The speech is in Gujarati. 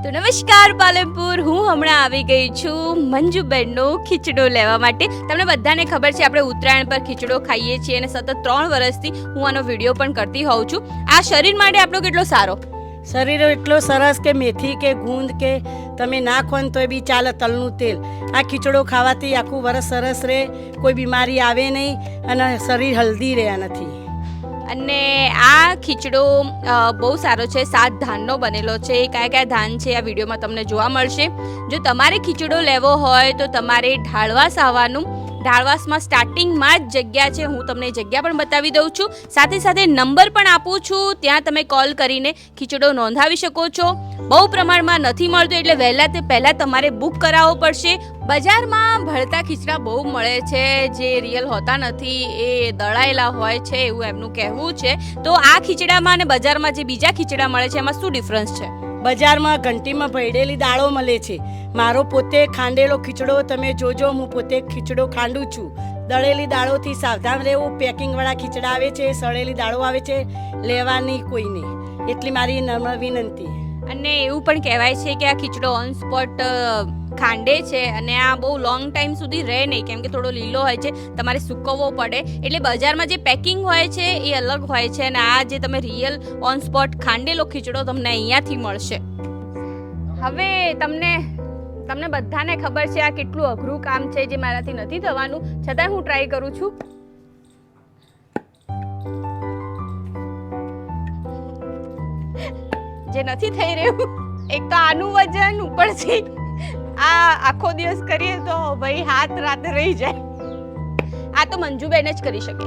તો નમસ્કાર પાલનપુર, હું હમણાં આવી ગઈ છું મંજુબેનનો ખીચડો લેવા માટે. તમને બધાને ખબર છે આપણે ઉત્તરાયણ પર ખીચડો ખાઈએ છીએ અને સતત 3 વર્ષથી હું આનો વિડીયો પણ કરતી હોઉં છું. આ શરીર માટે આપણો કેટલો સારો, શરીર એટલો સરસ કે મેથી કે ગુંદ કે તમે નાખો ને તો એ બી ચાલે, તલનું તેલ. આ ખીચડો ખાવાથી આખું વરસ સરસ રહે, કોઈ બીમારી આવે નહીં અને શરીર હલ્દી રહે આનાથી. અને આ ખીચડો બહુ સારો છે. 7 ધાનનો બનેલો છે. કયા કયા ધાન છે આ વિડીયોમાં તમને જોવા મળશે. જો તમારે ખીચડો લેવો હોય તો તમારે ઢાળવાસ આવવાનું. ઢાળવાસમાં સ્ટાર્ટિંગમાં જ જગ્યા છે, હું તમને જગ્યા પણ બતાવી દઉં છું. સાથે સાથે નંબર પણ આપું છું, ત્યાં તમે કોલ કરીને ખીચડો નોંધાવી શકો છો. બહુ પ્રમાણમાં નથી મળતું એટલે પહેલાં તમારે બુક કરાવવો પડશે. બજારમાં ભળતા ખીચડા બહુ મળે છે જે રિયલ હોતા નથી, એ દળાયેલા હોય છે એવું એમનું કહેવું છે. તો આ ખીચડામાં અને બજારમાં જે બીજા ખીચડા મળે છે એમાં શું ડિફરન્સ છે? બજારમાં ઘંટીમાં ભેળેલી દાળો મળે છે. મારો પોતે ખાંડેલો ખીચડો તમે જોજો, હું પોતે ખીચડો ખાંડું છું. દળેલી દાળોથી સાવધાન રહેવું. પેકિંગવાળા ખીચડા આવે છે, સળેલી દાળો આવે છે, લેવાની કોઈ નહીં. એટલી મારી નમ્ર વિનંતી. અને એવું પણ કહેવાય છે કે આ ખીચડો ઓન સ્પોટ ખાંડે છે અને આ બહુ લોંગ ટાઈમ સુધી રહે નહીં, કેમ કે થોડો લીલો હોય છે, તમારે સૂકવવો પડે. એટલે બજારમાં જે પેકિંગ હોય છે એ અલગ હોય છે અને આ જે તમે રિયલ ઓન સ્પોટ ખાંડેલો ખીચડો તમને અહીંયાથી મળશે. હવે તમને બધાને ખબર છે આ કેટલું અઘરું કામ છે જે મારાથી નથી થવાનું, છતાં હું ટ્રાય કરું છું. જે નથી થઈ રહ્યું, એક તો આનું વજન ઉપરથી આ આખો દિવસ કરીએ તો ભાઈ હાથ રાતે રહી જાય. આ તો મંજુબેન જ કરી શકે.